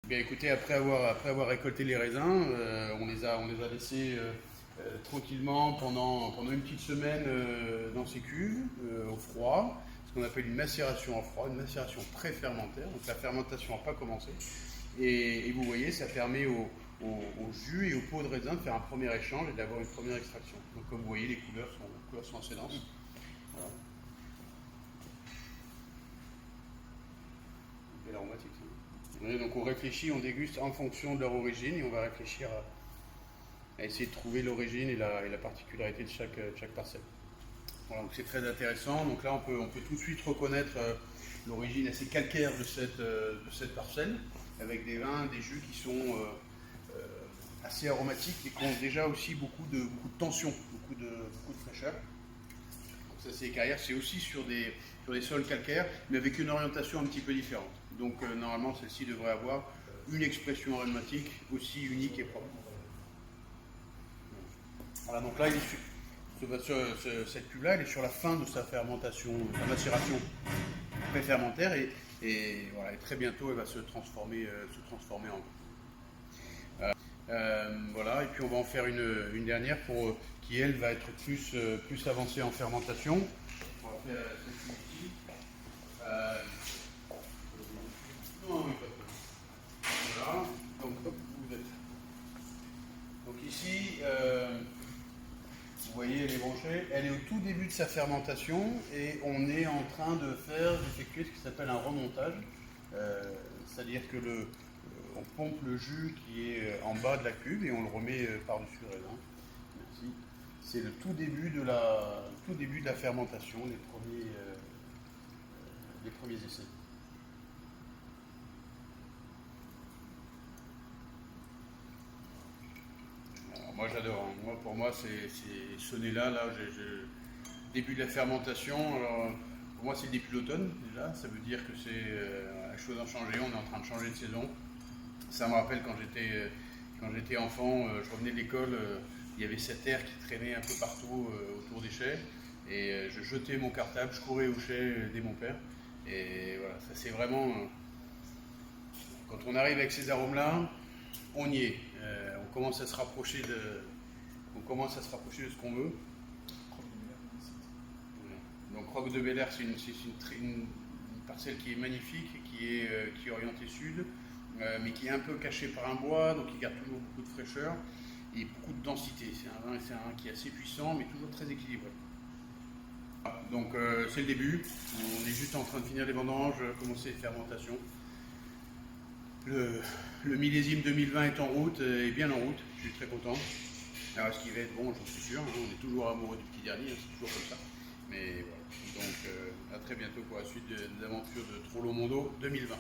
Bien écoutez, après avoir récolté les raisins, on les a laissés tranquillement pendant une petite semaine dans ces cuves, au froid, ce qu'on appelle une macération en froid, une macération pré-fermentaire. Donc la fermentation n'a pas commencé. Et vous voyez, ça permet au jus et aux peaux de raisin de faire un premier échange et d'avoir une première extraction. Donc comme vous voyez, les couleurs sont assez denses. Voilà. Belle aromatique, ça. Ouais, donc on réfléchit, on déguste en fonction de leur origine et on va réfléchir à essayer de trouver l'origine et la particularité de chaque parcelle. Voilà, donc c'est très intéressant. Donc là, on peut tout de suite reconnaître l'origine assez calcaire de cette parcelle, avec des vins, des jus qui sont assez aromatiques et qui ont déjà aussi beaucoup de tension, beaucoup de fraîcheur. Donc ça, c'est carrière, c'est aussi sur des sols calcaires, mais avec une orientation un petit peu différente. Donc normalement, celle-ci devrait avoir une expression aromatique aussi unique et propre. Voilà, donc là, cette cuve-là, elle est sur la fin de sa fermentation, sa macération pré-fermentaire et voilà, et très bientôt, elle va se transformer en vin. Voilà, et puis on va en faire une dernière qui, elle, va être plus avancée en fermentation. On va faire celle-ci ici. Euh, non, oui, pas de problème. Voilà, donc hop, vous êtes. Donc ici, vous voyez, elle est branchée. Elle est au tout début de sa fermentation et on est en train d'effectuer ce qui s'appelle un remontage. C'est-à-dire que on pompe le jus qui est en bas de la cuve et on le remet par-dessus le raisin. Merci. C'est le tout début de la fermentation, les premiers essais. Alors, moi j'adore, hein. Pour moi, c'est ce nez-là, début de la fermentation. Alors, pour moi, c'est le début de l'automne déjà. Ça veut dire que la chose a changé. On est en train de changer de saison. Ça me rappelle quand j'étais enfant, je revenais de l'école, il y avait cette air qui traînait un peu partout autour des chais. Et je jetais mon cartable, je courais au chai dès mon père. Et voilà, ça c'est vraiment. Quand on arrive avec ces arômes-là, on y est. On commence à se rapprocher de ce qu'on veut. Donc Roque de Bel Air, c'est une parcelle qui est magnifique, qui est orientée sud, mais qui est un peu cachée par un bois, donc qui garde toujours beaucoup de fraîcheur et beaucoup de densité. C'est un vin qui est assez puissant, mais toujours très équilibré. Donc c'est le début, on est juste en train de finir les vendanges, commencer les fermentations. Le millésime 2020 est en route, est bien en route, je suis très content. Alors ce qui va être bon, j'en suis sûr, hein, on est toujours amoureux du petit dernier, c'est toujours comme ça. Mais voilà, donc à très bientôt pour la suite des aventures de Trollo Mondo 2020.